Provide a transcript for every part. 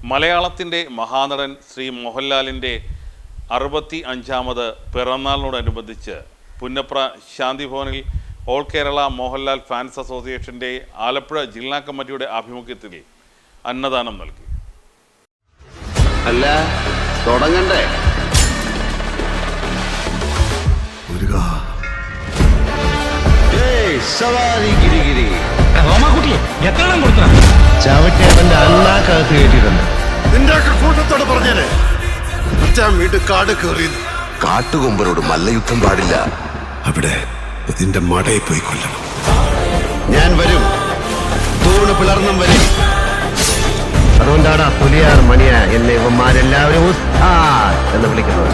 മലയാളത്തിൻ്റെ മഹാനടൻ ശ്രീ മോഹൻലാലിൻ്റെ 65ാമത് പിറന്നാളിനോടനുബന്ധിച്ച് പുന്നപ്ര ശാന്തിഭവനിൽ ഓൾ കേരള മോഹൻലാൽ ഫാൻസ് അസോസിയേഷൻ്റെ ആലപ്പുഴ ജില്ലാ കമ്മിറ്റിയുടെ ആഭിമുഖ്യത്തിൽ അന്നദാനം നൽകി. അല്ല തുടങ്ങണ്ടേ? ചവിട്ടിയവന്റെ അണ്ണാക്കകത്ത് കയറ്റിയിട്ടുണ്ട്. നിന്റെ കൂട്ടത്തോട് പറഞ്ഞേനെ വീട് കാട് കയറി. കാട്ടുകൊമ്പനോട് മല്ലയുദ്ധം പാടില്ല. അവിടെ ഇതിന്റെ മടയിൽ പോയി കൊല്ലണം. ഞാൻ വരും, തൂണ് പിളർന്നും വരും. അതുകൊണ്ടാണ് പുലിയാർ മണിയ എന്നെ ഇവന്മാരെല്ലാവരും എന്ന് വിളിക്കുന്നത്.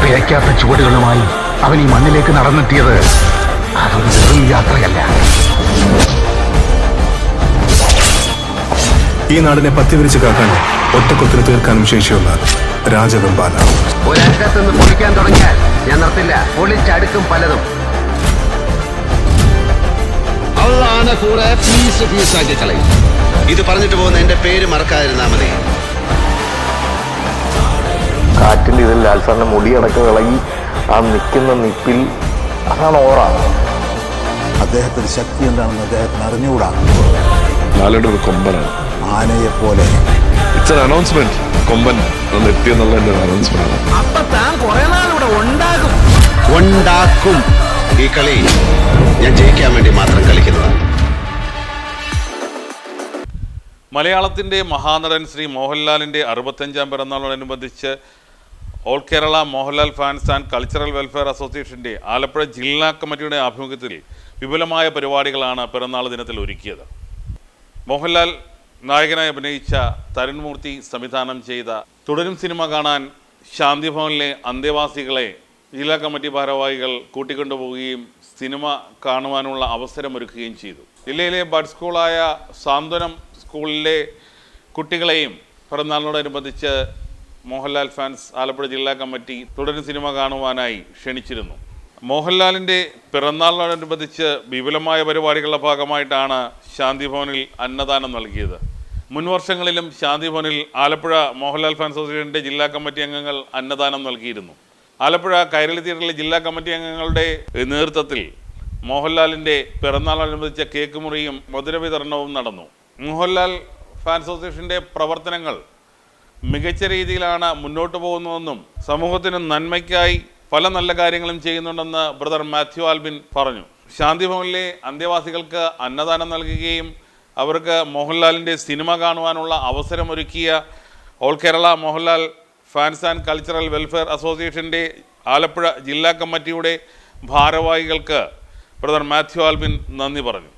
പിഴയ്ക്കാത്ത ചുവടുകളുമായി അവൻ ഈ മണ്ണിലേക്ക് നടന്നെത്തിയത് അതൊരു വെറും യാത്രയല്ല. ഈ നാടിനെ പത്തിവിരിച്ച് കാക്കാൻ ഒറ്റക്കൊത്തിന് തീർക്കാനും ശേഷിയുള്ള രാജവെമ്പാല. ഒരറ്റത്തുനിന്ന് പൊളിക്കാൻ തുടങ്ങിയാൽ ഞാൻ നിർത്തില്ല, പൊളിച്ചടുക്കും പലതും. ഇത് പറഞ്ഞിട്ട് പോകുന്ന എന്റെ പേര് മറക്കാതിരുന്നാ മതി. കാറ്റിൽ ഇതിൽ ലാൽസാറിന്റെ മുടിയടക്കം ഇളകി ആ നിൽക്കുന്ന നിപ്പിൽ അതാണ് ഓറ. അദ്ദേഹത്തിന് ശക്തി എന്താണെന്ന് അദ്ദേഹത്തിന് അറിഞ്ഞുകൂടാ. നാളുടെ ഒരു കൊമ്പനാണ്, ആനയെ പോലെ. It's an announcement. കൊമ്പൻ എത്തിയെന്നുള്ള എന്റെ അനൗൺസ്മെന്റ് ആണ്. അപ്പൊ താൻ കുറെ നാളിവിടെ ഉണ്ടാക്കും. ഈ കളി ഞാൻ ജയിക്കാൻ വേണ്ടി മാത്രം കളിക്കുന്നതാണ്. മലയാളത്തിൻ്റെ മഹാനടൻ ശ്രീ മോഹൻലാലിൻ്റെ 65ാം പിറന്നാളിനോടനുബന്ധിച്ച് all Kerala Mohanlal fans and cultural welfare അസോസിയേഷൻ്റെ ആലപ്പുഴ ജില്ലാ കമ്മിറ്റിയുടെ ആഭിമുഖ്യത്തിൽ വിപുലമായ പരിപാടികളാണ് പിറന്നാൾ ദിനത്തിൽ ഒരുക്കിയത്. മോഹൻലാൽ നായകനായി അഭിനയിച്ച തരുൺമൂർത്തി സംവിധാനം ചെയ്ത തുടരും സിനിമ കാണാൻ ശാന്തിഭവനിലെ അന്തേവാസികളെ ജില്ലാ കമ്മിറ്റി ഭാരവാഹികൾ കൂട്ടിക്കൊണ്ടുപോവുകയും സിനിമ കാണുവാനുള്ള അവസരമൊരുക്കുകയും ചെയ്തു. ജില്ലയിലെ ബഡ് സ്കൂളായ സാന്ത്വനം സ്കൂളിലെ കുട്ടികളെയും പിറന്നാളിനോടനുബന്ധിച്ച് മോഹൻലാൽ ഫാൻസ് ആലപ്പുഴ ജില്ലാ കമ്മിറ്റി തുടരും സിനിമ കാണുവാനായി ക്ഷണിച്ചിരുന്നു. മോഹൻലാലിൻ്റെ പിറന്നാളിനോടനുബന്ധിച്ച് വിപുലമായ പരിപാടികളുടെ ഭാഗമായിട്ടാണ് ശാന്തിഭവനിൽ അന്നദാനം നൽകിയത്. മുൻവർഷങ്ങളിലും ശാന്തിഭവനിൽ ആലപ്പുഴ മോഹൻലാൽ ഫാൻസ് അസോസിയേഷൻ്റെ ജില്ലാ കമ്മിറ്റി അംഗങ്ങൾ അന്നദാനം നൽകിയിരുന്നു. ആലപ്പുഴ കൈരളി തിയേറ്ററിലെ ജില്ലാ കമ്മിറ്റി അംഗങ്ങളുടെ നേതൃത്വത്തിൽ മോഹൻലാലിൻ്റെ പിറന്നാളിനനുബന്ധിച്ച കേക്ക് മുറിയും മധുര വിതരണവും നടന്നു. മോഹൻലാൽ ഫാൻസ് അസോസിയേഷൻ്റെ പ്രവർത്തനങ്ങൾ മികച്ച രീതിയിലാണ് മുന്നോട്ട് പോകുന്നതെന്നും സമൂഹത്തിന് നന്മയ്ക്കായി പല നല്ല കാര്യങ്ങളും ചെയ്യുന്നുണ്ടെന്ന് ബ്രദർ മാത്യു ആൽബിൻ പറഞ്ഞു. ശാന്തിഭവനിലെ അന്തേവാസികൾക്ക് അന്നദാനം നൽകുകയും അവർക്ക് മോഹൻലാലിൻ്റെ സിനിമ കാണുവാനുള്ള അവസരമൊരുക്കിയ all Kerala Mohanlal fans and cultural welfare അസോസിയേഷൻ്റെ ആലപ്പുഴ ജില്ലാ കമ്മിറ്റിയുടെ ഭാരവാഹികൾക്ക് ബ്രദർ മാത്യു ആൽബിൻ നന്ദി പറഞ്ഞു.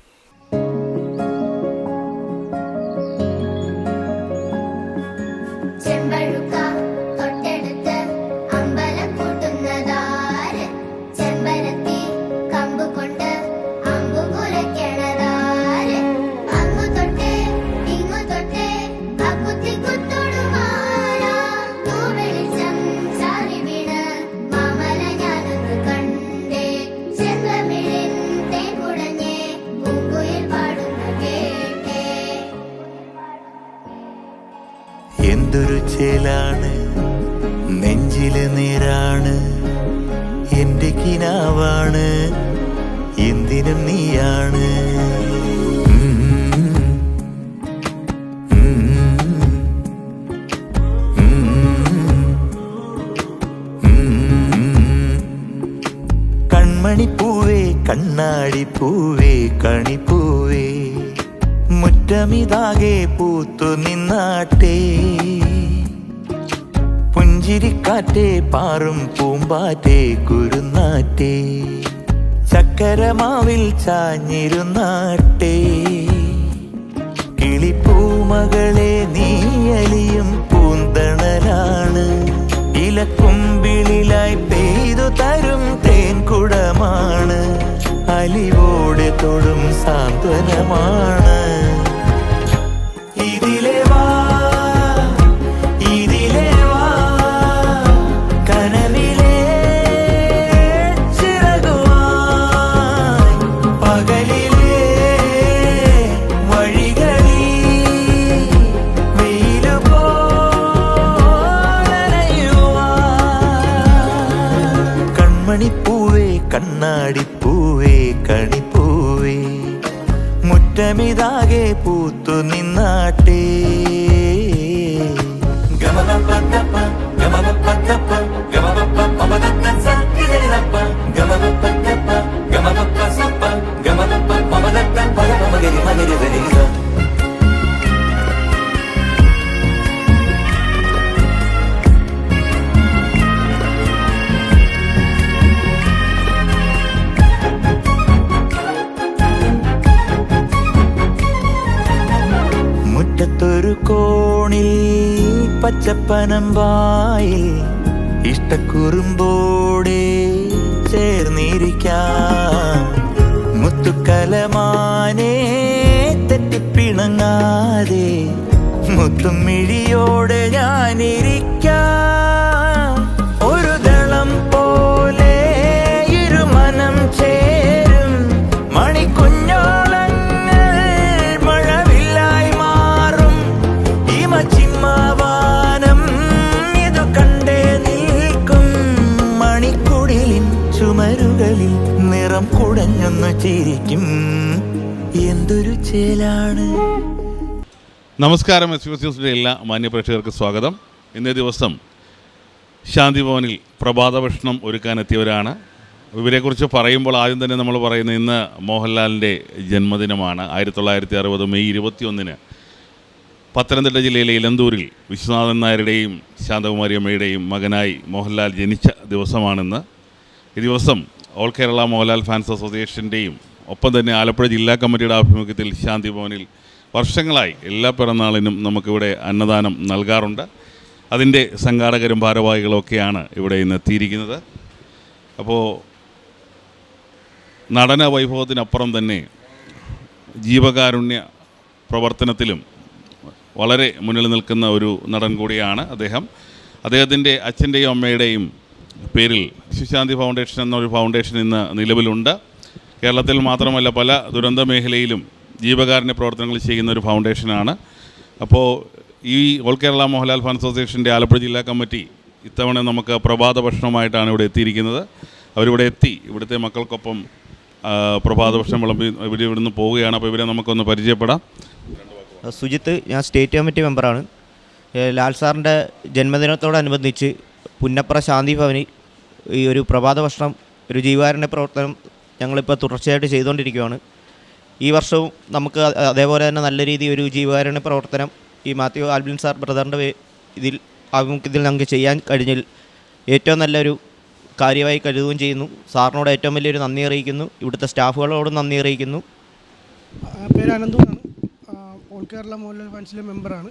എന്തൊരു ചേലാണ്, നെഞ്ചില് നീരാണ്, എന്റെ കിനാവാണ്, എന്തിനും നീയാണ്. കൺമണിപ്പൂവേ, കണ്ണാടിപ്പൂവേ, കണിപ്പൂവേ, മുറ്റമിതാകെ പൂത്തു നിന്നാട്ടെ, പുഞ്ചിരിക്കാറ്റേ, പാറും പൂമ്പാറ്റേ, കുരുന്നാറ്റേ, ചക്കരമാവിൽ ചാഞ്ഞിരുന്നാട്ടെ, കിളിപ്പൂമകളെ നീയലിയും പൂന്തണലാണ്, ഇലക്കുമ്പിളിലായി പെയ്തു തരും തേൻകുടമാണ്, അലിവോടെ തൊടും സാന്ത്വനമാണ്. ഇതിലെ വാ, ഇതിലെ വാ, കനവിലെ ചിറകുവായി, പകലിലെ വഴികളിൽ വാടിപ്പൂവേ കണിപ്പൂവേ മുറ്റമിതാകെ പൂത്തു നിന്നാട്ടേ ഗമപപ്പത്തപ്പ ഗമപപ്പത്തപ്പ ഗമപപ്പപ്പമദത്തസ ഇദരിദപ്പ ഗമപപ്പത്തപ്പ ഗമപപ്പസപ്പ ഗമപപ്പമദത്ത പദപമഗരി മഗരി ദരിദ മുറ്റത്തൊരു കോണിൽ പച്ചപ്പനമ്പായിൽ ഇഷ്ടക്കുറുമ്പോടെ ചേർന്നിരിക്കാം മുത്തുക്കലമാനെ തെറ്റിപ്പിണങ്ങാതെ മുത്തും മിഴിയോടെ ഞാനിരിക്കാം ഒരു ദളം പോലെ ഇരുമനം ചേരും മണിക്കുഞ്ഞോളങ്ങൾ മഴവില്ലായി മാറും ഹിമചിമ്മാവാനം ഇതു കണ്ടേ നിൽക്കും മണിക്കുടിലിൻ ചുമരുകളിൽ നിറം കുടഞ്ഞൊന്നു ചിരിക്കും എന്തൊരു ചേലാണ്. നമസ്കാരം. ന്യൂസിൻ്റെ എല്ലാ മാന്യപ്രേക്ഷകർക്ക് സ്വാഗതം. ഇന്നേ ദിവസം ശാന്തി ഭവനിൽ പ്രഭാത ഭക്ഷണം ഒരുക്കാനെത്തിയവരാണ്. ഇവരെക്കുറിച്ച് പറയുമ്പോൾ ആദ്യം തന്നെ നമ്മൾ പറയുന്നത് ഇന്ന് മോഹൻലാലിൻ്റെ ജന്മദിനമാണ്. 1960 മെയ് 21 പത്തനംതിട്ട ജില്ലയിലെ ഇലന്തൂരിൽ വിശ്വനാഥൻ നായരുടെയും ശാന്തകുമാരി അമ്മയുടെയും മകനായി മോഹൻലാൽ ജനിച്ച ദിവസമാണിന്ന്. ഈ ദിവസം ഓൾ കേരള മോഹൻലാൽ ഫാൻസ് അസോസിയേഷൻ്റെയും ഒപ്പം തന്നെ ആലപ്പുഴ ജില്ലാ കമ്മിറ്റിയുടെ ആഭിമുഖ്യത്തിൽ ശാന്തി ഭവനിൽ വർഷങ്ങളായി എല്ലാ പിറന്നാളിനും നമുക്കിവിടെ അന്നദാനം നൽകാറുണ്ട്. അതിൻ്റെ സംഘാടകരും ഭാരവാഹികളൊക്കെയാണ് ഇവിടെ ഇന്ന് എത്തിയിരിക്കുന്നത്. അപ്പോൾ നടന വൈഭവത്തിനപ്പുറം തന്നെ ജീവകാരുണ്യ പ്രവർത്തനത്തിലും വളരെ മുന്നിൽ നിൽക്കുന്ന ഒരു നടൻ കൂടിയാണ് അദ്ദേഹം. അദ്ദേഹത്തിൻ്റെ അച്ഛൻ്റെയും അമ്മയുടെയും പേരിൽ ശിശുശാന്തി ഫൗണ്ടേഷൻ എന്നൊരു ഫൗണ്ടേഷൻ ഇന്ന് നിലവിലുണ്ട്. കേരളത്തിൽ മാത്രമല്ല പല ദുരന്ത മേഖലയിലും ജീവകാരുണ്യ പ്രവർത്തനങ്ങൾ ചെയ്യുന്ന ഒരു ഫൗണ്ടേഷനാണ്. അപ്പോൾ ഈ ഓൾ കേരള മോഹൻലാൽ ഫാൻസ് അസോസിയേഷൻ്റെ ആലപ്പുഴ ജില്ലാ കമ്മിറ്റി ഇത്തവണ നമുക്ക് പ്രഭാത ഭക്ഷണമായിട്ടാണ് ഇവിടെ എത്തിയിരിക്കുന്നത്. അവരിവിടെ എത്തി ഇവിടുത്തെ മക്കൾക്കൊപ്പം പ്രഭാത ഭക്ഷണം വിളമ്പി ഇവിടുന്ന് പോവുകയാണ്. അപ്പോൾ ഇവരെ നമുക്കൊന്ന് പരിചയപ്പെടാം. സുജിത്ത്, ഞാൻ സ്റ്റേറ്റ് കമ്മിറ്റി മെമ്പറാണ്. ലാൽ സാറിൻ്റെ ജന്മദിനത്തോടനുബന്ധിച്ച് പുന്നപ്ര ശാന്തി ഭവനിൽ ഈ ഒരു പ്രഭാത ഭക്ഷണം ഒരു ജീവകാരുണ്യ പ്രവർത്തനം ഞങ്ങളിപ്പോൾ തുടർച്ചയായിട്ട് ചെയ്തുകൊണ്ടിരിക്കുകയാണ്. ഈ വർഷവും നമുക്ക് അതേപോലെ തന്നെ നല്ല രീതിയിൽ ഒരു ജീവകാരുണ്യ പ്രവർത്തനം ഈ മാത്യു ആൽബിൻ സാർ ബ്രദറിൻ്റെ ആഭിമുഖ്യത്തിൽ ഞങ്ങൾക്ക് ചെയ്യാൻ കഴിഞ്ഞതിൽ ഏറ്റവും നല്ലൊരു കാര്യമായി കരുതുകയും ചെയ്യുന്നു. സാറിനോട് ഏറ്റവും വലിയൊരു നന്ദി അറിയിക്കുന്നു. ഇവിടുത്തെ സ്റ്റാഫുകളോടും നന്ദി അറിയിക്കുന്നു. പേര് അനന്തുവാണ്. ഓൾ കേരള മോഹൻലാൽ ഫാൻസിലെ മെമ്പറാണ്.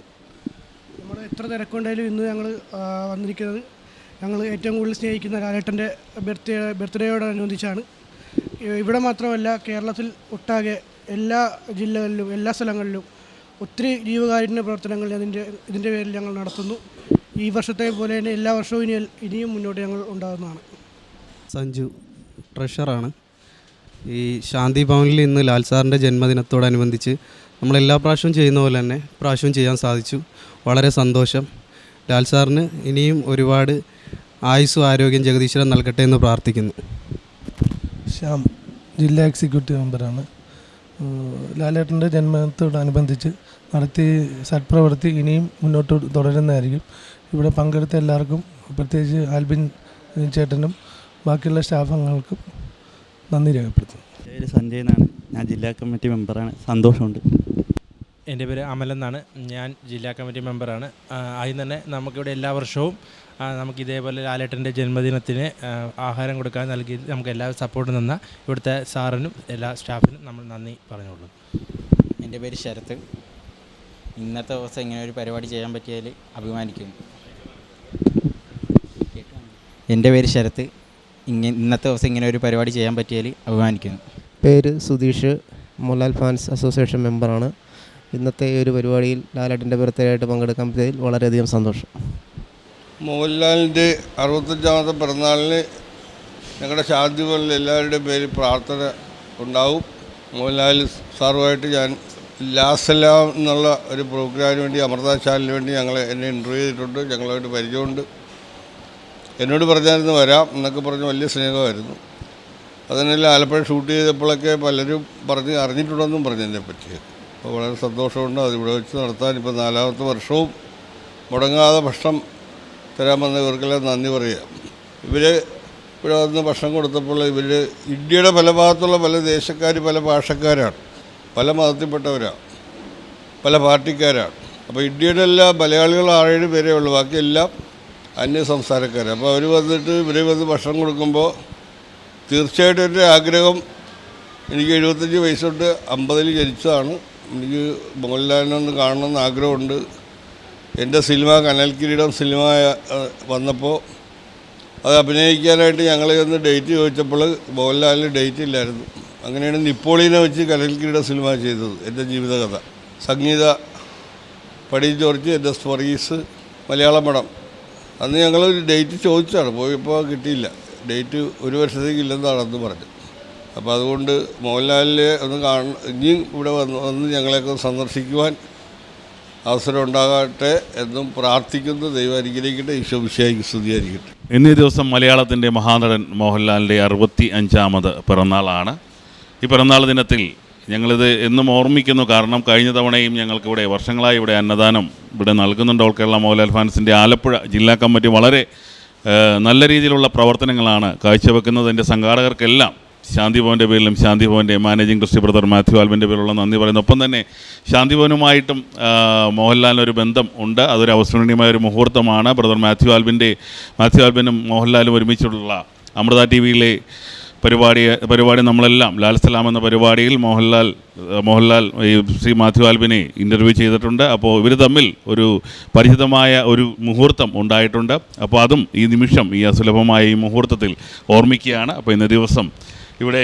നമ്മൾ എത്ര തിരക്കുണ്ടായാലും ഇന്ന് ഞങ്ങൾ വന്നിരിക്കുന്നത് ഞങ്ങൾ ഏറ്റവും കൂടുതൽ സ്നേഹിക്കുന്ന ലാലേട്ടൻ്റെ ബർത്ത്ഡേയോടനുബന്ധിച്ചാണ്. ഇവിടെ മാത്രമല്ല, കേരളത്തിൽ ഒട്ടാകെ എല്ലാ ജില്ലകളിലും എല്ലാ സ്ഥലങ്ങളിലും ഒത്തിരി ജീവകാരുണ്യ പ്രവർത്തനങ്ങൾ ഇതിൻ്റെ പേരിൽ ഞങ്ങൾ നടത്തുന്നു. ഈ വർഷത്തെ പോലെ തന്നെ എല്ലാ വർഷവും ഇനിയും മുന്നോട്ട് ഞങ്ങൾ ഉണ്ടാകുന്നതാണ്. സഞ്ജു, ട്രഷറാണ്. ഈ ശാന്തി ഭവനിൽ ഇന്ന് ലാൽ സാറിൻ്റെ ജന്മദിനത്തോടനുബന്ധിച്ച് നമ്മളെല്ലാ പ്രാവശ്യവും ചെയ്യുന്ന പോലെ തന്നെ പ്രാവശ്യവും ചെയ്യാൻ സാധിച്ചു. വളരെ സന്തോഷം. ലാൽ സാറിന് ഇനിയും ഒരുപാട് ആയുസ്സും ആരോഗ്യം ജഗദീശ്വരൻ നൽകട്ടെ എന്ന് പ്രാർത്ഥിക്കുന്നു. ശ്യാം, ജില്ലാ എക്സിക്യൂട്ടീവ് മെമ്പറാണ്. ലാലേട്ടൻ്റെ ജന്മദിനത്തോടനുബന്ധിച്ച് നടത്തിയ സത്പ്രവൃത്തി ഇനിയും മുന്നോട്ട് തുടരുന്നതായിരിക്കും. ഇവിടെ പങ്കെടുത്ത എല്ലാവർക്കും, പ്രത്യേകിച്ച് ആൽബിൻ ചേട്ടനും ബാക്കിയുള്ള സ്റ്റാഫ് അംഗങ്ങൾക്കും നന്ദി രേഖപ്പെടുത്തുന്നു. എൻ്റെ പേര് സഞ്ജയ് എന്നാണ്. ഞാൻ ജില്ലാ കമ്മിറ്റി മെമ്പറാണ്. സന്തോഷമുണ്ട്. എൻ്റെ പേര് അമൽ എന്നാണ്. ഞാൻ ജില്ലാ കമ്മിറ്റി മെമ്പറാണ്. ആദ്യം തന്നെ നമുക്കിവിടെ എല്ലാ വർഷവും നമുക്ക് ഇതേപോലെ ലാലേട്ടൻ്റെ ജന്മദിനത്തിന് ആഹാരം കൊടുക്കാൻ നൽകി നമുക്ക് എല്ലാവരും സപ്പോർട്ട് തന്ന ഇവിടുത്തെ സാറിനും എല്ലാ സ്റ്റാഫിനും നമ്മൾ നന്ദി പറഞ്ഞോളൂ. എൻ്റെ പേര് ശരത്ത്. ഇന്നത്തെ ദിവസം ഇങ്ങനെ ഒരു പരിപാടി ചെയ്യാൻ പറ്റിയതിൽ അഭിമാനിക്കുന്നു. എൻ്റെ പേര് ശരത്ത്. ഇന്നത്തെ ദിവസം ഇങ്ങനെ ഒരു പരിപാടി ചെയ്യാൻ പറ്റിയതിൽ അഭിമാനിക്കുന്നു. പേര് സുധീഷ്, മോഹൻലാൽ ഫാൻസ് അസോസിയേഷൻ മെമ്പറാണ്. ഇന്നത്തെ ഈ ഒരു പരിപാടിയിൽ ലാലേട്ടൻ്റെ ബർത്ത്ഡേ ആയിട്ട് പങ്കെടുക്കാൻ പറ്റിയതിൽ വളരെയധികം സന്തോഷം. മോഹൻലാലിൻ്റെ 65ാമത്തെ പിറന്നാളിന് ഞങ്ങളുടെ ശാന്തി ഭവനിൽ എല്ലാവരുടെയും പേരിൽ പ്രാർത്ഥന ഉണ്ടാവും. മോഹൻലാൽ സാറുമായിട്ട് ഞാൻ ലാസലാം എന്നുള്ള ഒരു പ്രോഗ്രാമിന് വേണ്ടി അമൃത ചാനലിന് വേണ്ടി എന്നെ ഇൻ്റർവ്യൂ ചെയ്തിട്ടുണ്ട്. ഞങ്ങളുമായിട്ട് പരിചയമുണ്ട്. എന്നോട് പറഞ്ഞായിരുന്നു വരാം എന്നൊക്കെ പറഞ്ഞ് വലിയ സ്നേഹമായിരുന്നു. അതിനെല്ലാം ആലപ്പുഴ ഷൂട്ട് ചെയ്തപ്പോഴൊക്കെ പലരും അറിഞ്ഞിട്ടുണ്ടെന്നും പറഞ്ഞതിനെ പറ്റി. അപ്പോൾ വളരെ സന്തോഷമുണ്ട്. അതിവിടെ വെച്ച് നടത്താൻ ഇപ്പോൾ 4ാമത്തെ വർഷവും മുടങ്ങാതെ ഭക്ഷണം തരാമെന്ന് ഇവർക്കെല്ലാം നന്ദി പറയുക. ഇവിടെ വന്ന് ഭക്ഷണം കൊടുത്തപ്പോൾ ഇന്ത്യയുടെ പല ഭാഗത്തുള്ള പല ദേശക്കാർ, പല ഭാഷക്കാരാണ്, പല മതത്തിൽപ്പെട്ടവരാണ്, പല പാർട്ടിക്കാരാണ്. അപ്പോൾ ഇന്ത്യയുടെ എല്ലാ മലയാളികൾ 6-7 പേരേ ഉള്ളൂ, ബാക്കിയെല്ലാം അന്യ സംസ്ഥാനക്കാരാണ്. അപ്പോൾ അവർ വന്നിട്ട് ഇവരെ വന്ന് ഭക്ഷണം കൊടുക്കുമ്പോൾ തീർച്ചയായിട്ടും എൻ്റെ ആഗ്രഹം, എനിക്ക് 75 വയസ്സുണ്ട്, 50-ൽ ജനിച്ചതാണ്. എനിക്ക് മോഹൻലാലിനൊന്ന് കാണണമെന്ന് ആഗ്രഹമുണ്ട്. എൻ്റെ സിനിമ കനൽ കിരീടം സിനിമ വന്നപ്പോൾ അത് അഭിനയിക്കാനായിട്ട് ഞങ്ങളെ ഒന്ന് ഡേറ്റ് ചോദിച്ചപ്പോൾ മോഹൻലാലിന് ഡേറ്റ് ഇല്ലായിരുന്നു. അങ്ങനെയാണ് നിപ്പോളിയനെ വെച്ച് കനൽ കിരീടം സിനിമ ചെയ്തത്. എൻ്റെ ജീവിതകഥ, സംഗീത പടി ജോർജ്, എൻ്റെ സ്വർഗീസ്, മലയാളം പടം. അന്ന് ഞങ്ങൾ ഡേറ്റ് ചോദിച്ചാണ്, പോയപ്പോൾ കിട്ടിയില്ല. ഡേറ്റ് 1 വർഷത്തേക്ക് ഇല്ലെന്നാണ് അന്ന് പറഞ്ഞത്. അപ്പോൾ അതുകൊണ്ട് മോഹൻലാലിനെ ഒന്ന് ഇനിയും ഇവിടെ വന്ന് ഞങ്ങളെയൊക്കെ സന്ദർശിക്കുവാൻ അവസരം ഉണ്ടാകട്ടെ എന്നും പ്രാർത്ഥിക്കുന്നു. ദൈവം അനുഗ്രഹിക്കട്ടെ. ഈശോ മിശിഹായ്ക്ക് സ്തുതിയായിരിക്കട്ടെ. ഇന്നേ ദിവസം മലയാളത്തിൻ്റെ മഹാനടൻ മോഹൻലാലിൻ്റെ 65ാമത് പിറന്നാളാണ്. ഈ പിറന്നാൾ ദിനത്തിൽ ഞങ്ങളിത് എന്നും ഓർമ്മിക്കുന്നു. കാരണം കഴിഞ്ഞ തവണയും ഞങ്ങൾക്കിവിടെ വർഷങ്ങളായി ഇവിടെ അന്നദാനം ഇവിടെ നൽകുന്നുണ്ട്. ഓൾ കേരള മോഹൻലാൽ ഫാൻസിൻ്റെ ആലപ്പുഴ ജില്ലാ കമ്മിറ്റി വളരെ നല്ല രീതിയിലുള്ള പ്രവർത്തനങ്ങളാണ് കാഴ്ചവെക്കുന്നത്. എൻ്റെ സംഘാടകർക്കെല്ലാം ശാന്തിഭവൻ്റെ പേരിലും ശാന്തിഭവൻ്റെ മാനേജിംഗ് ട്രസ്റ്റി ബ്രദർ മാത്യു ആൽബിൻ്റെ പേരിലുള്ള നന്ദി പറയുന്നു. ഒപ്പം തന്നെ ശാന്തിഭവനുമായിട്ടും മോഹൻലാലിനൊരു ബന്ധം ഉണ്ട്. അതൊരു അവസ്മരണീയമായ ഒരു മുഹൂർത്തമാണ്. ബ്രദർ മാത്യു ആൽബിനും മോഹൻലാലും ഒരുമിച്ചുള്ള അമൃത TV-യിലെ പരിപാടി നമ്മളെല്ലാം ലാൽ സലാം എന്ന പരിപാടിയിൽ മോഹൻലാൽ ഈ ശ്രീ മാത്യു ആൽബിനെ ഇൻ്റർവ്യൂ ചെയ്തിട്ടുണ്ട്. അപ്പോൾ ഇവർ തമ്മിൽ ഒരു പരിചിതമായ ഒരു മുഹൂർത്തം ഉണ്ടായിട്ടുണ്ട്. അപ്പോൾ അതും ഈ നിമിഷം ഈ അസുലഭമായ ഈ മുഹൂർത്തത്തിൽ ഓർമ്മിക്കുകയാണ്. അപ്പോൾ ഇന്നേ ദിവസം ഇവിടെ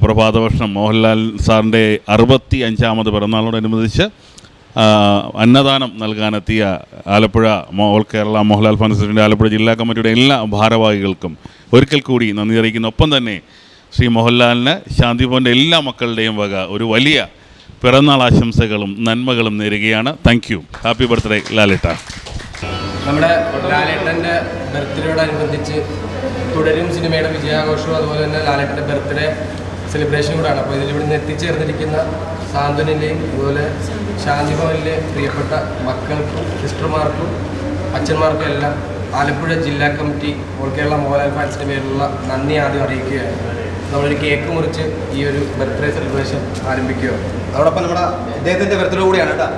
പ്രഭാതഭക്ഷണം മോഹൻലാൽ സാറിൻ്റെ 65ാമത് പിറന്നാളോടനുബന്ധിച്ച് അന്നദാനം നൽകാനെത്തിയ ആലപ്പുഴ ഓൾ കേരള മോഹൻലാൽ ഫാൻസിൻ്റെ ആലപ്പുഴ ജില്ലാ കമ്മിറ്റിയുടെ എല്ലാ ഭാരവാഹികൾക്കും ഒരിക്കൽ കൂടി നന്ദി അറിയിക്കുന്നു. ഒപ്പം തന്നെ ശ്രീ മോഹൻലാലിന് ശാന്തിഭവൻ്റെ എല്ലാ മക്കളുടെയും വക ഒരു വലിയ പിറന്നാൾ ആശംസകളും നന്മകളും നേരുകയാണ്. Thank you. ഹാപ്പി ബർത്ത്ഡേ ലാലേട്ട. നമ്മുടെ ലാലേട്ടൻ്റെ ബർത്ത്ഡേയോടനുബന്ധിച്ച് തുടരും സിനിമയുടെ വിജയാഘോഷവും അതുപോലെ തന്നെ ലാലേട്ടൻ്റെ ബർത്ത്ഡേ സെലിബ്രേഷൻ കൂടാണ്. അപ്പോൾ ഇതിലിവിടുന്ന് എത്തിച്ചേർന്നിരിക്കുന്ന സാന്ത്വനിലെയും അതുപോലെ ശാന്തിഭവനിലെ പ്രിയപ്പെട്ട മക്കൾക്കും സിസ്റ്റർമാർക്കും അച്ഛന്മാർക്കും എല്ലാം ആലപ്പുഴ ജില്ലാ കമ്മിറ്റി ഓൾ കേരള മോഹൻലാൽ ഫാൻസിൻ്റെ പേരിലുള്ള നന്ദി ആദ്യം അറിയിക്കുകയാണ്. നമ്മളൊരു കേക്ക് മുറിച്ച് ഈ ഒരു ബർത്ത്ഡേ സെലിബ്രേഷൻ ആരംഭിക്കുകയാണ്. അതോടൊപ്പം നമ്മുടെ അദ്ദേഹത്തിൻ്റെ ബർത്ത്ഡേ കൂടിയാണ് കേട്ടോ,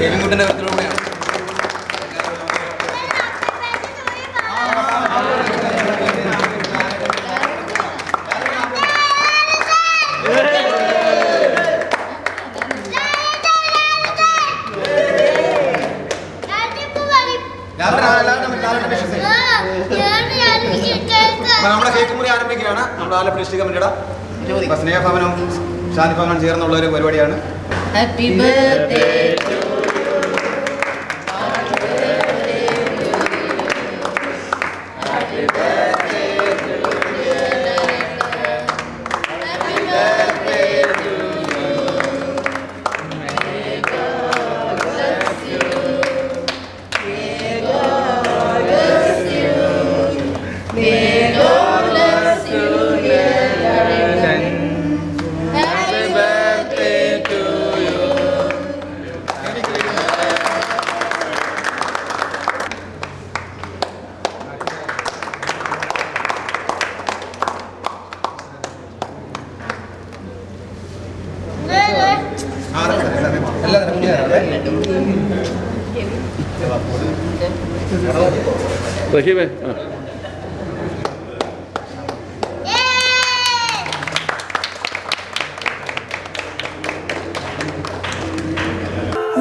എലിൻകുട്ടൻ്റെ ബർത്ത്ഡേ കൂടിയാണ്. നമ്മുടെ കേക്ക് മുറി ആരംഭിക്കുകയാണ്. നമ്മുടെ ആലപ്പുഴ ഡിസ്ട്രിക്ട് കമ്മിറ്റിയുടെ സ്നേഹഭവനും ശാന്തിഭവനും ചേർന്നുള്ള ഒരു പരിപാടിയാണ്. ഹാപ്പി ബർത്ത്ഡേ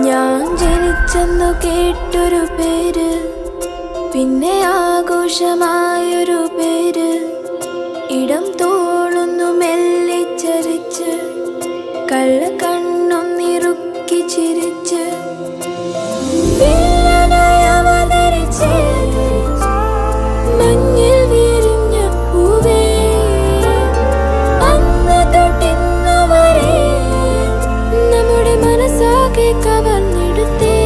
ഞാൻ ജനിച്ചെന്നു കേട്ടൊരു പേര്, പിന്നെ ആഘോഷമായൊരു പേര്, ഇടം തോളുന്നു മെല്ലെ ചരിച്ച്, കള്ള കണ്ണൊന്നിറുക്കി ചിരിച്ച്, അവതരിച്ച് മഞ്ഞിൽ വിരിഞ്ഞ പൂവേ, അന്ന് തൊട്ടിന്നു വരെ നമ്മുടെ മനസ്സാകെ കവർന്നെടുത്തേ.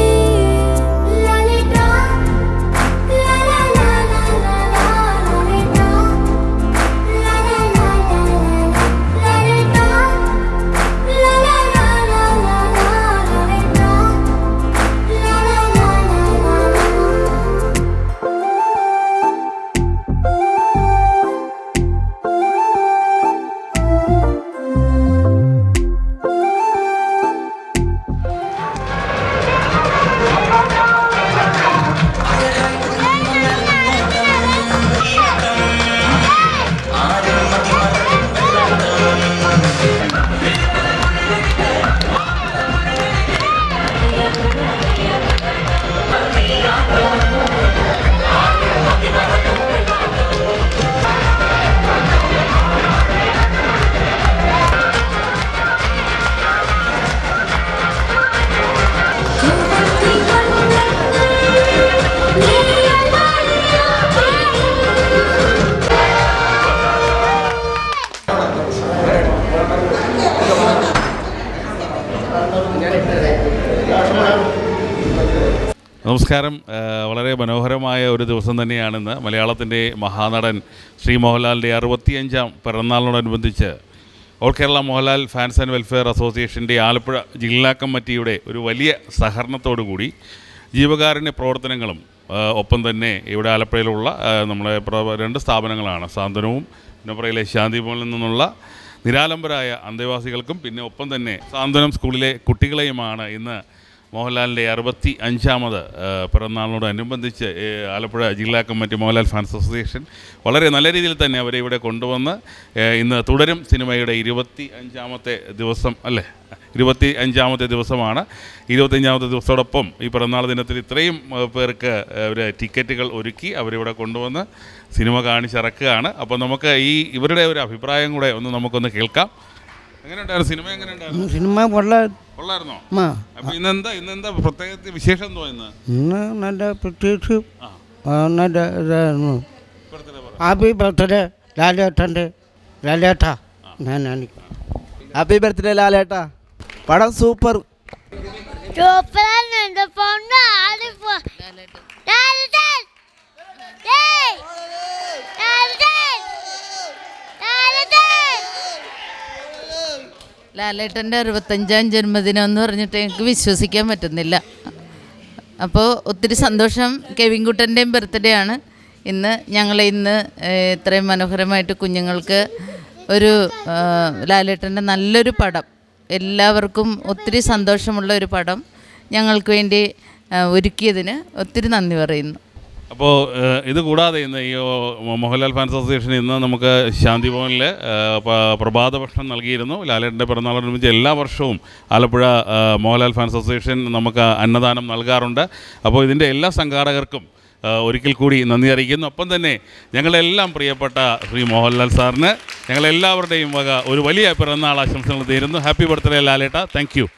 നമസ്കാരം. വളരെ മനോഹരമായ ഒരു ദിവസം തന്നെയാണിന്ന്. മലയാളത്തിൻ്റെ മഹാനടൻ ശ്രീ മോഹൻലാലിൻ്റെ 65ാം പിറന്നാളിനോടനുബന്ധിച്ച് all Kerala Mohanlal fans and welfare അസോസിയേഷൻ്റെ ആലപ്പുഴ ജില്ലാ കമ്മിറ്റിയുടെ ഒരു വലിയ സഹകരണത്തോടു കൂടി ജീവകാരുണ്യ പ്രവർത്തനങ്ങളും ഒപ്പം തന്നെ ഇവിടെ ആലപ്പുഴയിലുള്ള നമ്മളെ 2 സ്ഥാപനങ്ങളാണ്, സാന്ത്വനവും പുന്നപ്രയിലെ ശാന്തിഭവനിൽ നിന്നുള്ള നിരാലംബരായ അന്തേവാസികൾക്കും പിന്നെ ഒപ്പം തന്നെ സാന്ത്വനം സ്കൂളിലെ കുട്ടികളെയുമാണ് ഇന്ന് മോഹൻലാലിൻ്റെ 65ാമത് പിറന്നാളിനോടനുബന്ധിച്ച് ആലപ്പുഴ ജില്ലാ കമ്മിറ്റി മോഹൻലാൽ ഫാൻസ് അസോസിയേഷൻ വളരെ നല്ല രീതിയിൽ തന്നെ അവരെ ഇവിടെ കൊണ്ടുവന്ന് ഇന്ന് തുടരും സിനിമയുടെ 25ാമത്തെ ദിവസം അല്ലേ, 25ാമത്തെ ദിവസമാണ്. 25ാമത്തെ ദിവസത്തോടൊപ്പം ഈ പിറന്നാൾ ദിനത്തിൽ ഇത്രയും പേർക്ക് അവർ ടിക്കറ്റുകൾ ഒരുക്കി അവരിവിടെ കൊണ്ടുവന്ന് സിനിമ കാണിച്ചിറക്കുകയാണ്. അപ്പോൾ നമുക്ക് ഇവരുടെ ഒരു അഭിപ്രായം കൂടെ നമുക്കൊന്ന് കേൾക്കാം. എങ്ങനെയുണ്ടായിരുന്നു സിനിമ? എങ്ങനെയുണ്ടായിരുന്നു സിനിമ? കൊള്ളായിരുന്നോ? അപ്പോൾ ഇന്നെന്താ പ്രത്യേക വിശേഷം എന്തോ? ഇന്ന് നല്ല പ്രത്യേകിച്ച് നല്ല ഇതായിരുന്നു. ഹാപ്പി ബർത്ത്ഡേ ലാലേട്ടൻ്റെ. ലാലേട്ടാ, ഹാപ്പി ബർത്ത്ഡേ ലാലേട്ടാ. പടം സൂപ്പർ. ലാലേട്ടൻ്റെ 65ാം ജന്മദിനം എന്ന് പറഞ്ഞിട്ട് എനിക്ക് വിശ്വസിക്കാൻ പറ്റുന്നില്ല. അപ്പോൾ ഒത്തിരി സന്തോഷം. കെവിൻകുട്ടൻ്റെയും ബർത്ത്ഡേ ആണ് ഇന്ന്. ഇന്ന് ഇത്രയും മനോഹരമായിട്ട് കുഞ്ഞുങ്ങൾക്ക് ഒരു ലാലേട്ടൻ്റെ നല്ലൊരു പടം, എല്ലാവർക്കും ഒത്തിരി സന്തോഷമുള്ള ഒരു പടം ഞങ്ങൾക്ക് വേണ്ടി ഒരുക്കിയതിന് ഒത്തിരി നന്ദി പറയുന്നു. അപ്പോൾ ഇത് കൂടാതെ ഇന്ന് ഈ മോഹൻലാൽ ഫാൻസ് അസോസിയേഷൻ ഇന്ന് നമുക്ക് ശാന്തിഭവനിൽ പ്രഭാത ഭക്ഷണം നൽകിയിരുന്നു. ലാലേട്ടൻ്റെ പിറന്നാളോടനുബന്ധിച്ച് എല്ലാ വർഷവും ആലപ്പുഴ മോഹൻലാൽ ഫാൻസ് അസോസിയേഷൻ നമുക്ക് അന്നദാനം നൽകാറുണ്ട്. അപ്പോൾ ഇതിൻ്റെ എല്ലാ സംഘാടകർക്കും ഒരിക്കൽ കൂടി നന്ദി അറിയിക്കുന്നു. ഒപ്പം തന്നെ ഞങ്ങളെല്ലാം പ്രിയപ്പെട്ട ശ്രീ മോഹൻലാൽ സാറിന് ഞങ്ങളെല്ലാവരുടെയും വക ഒരു വലിയ പിറന്നാൾ ആശംസകൾ നേരുന്നു. ഹാപ്പി ബർത്ത്ഡേ ലാലേട്ട. Thank U.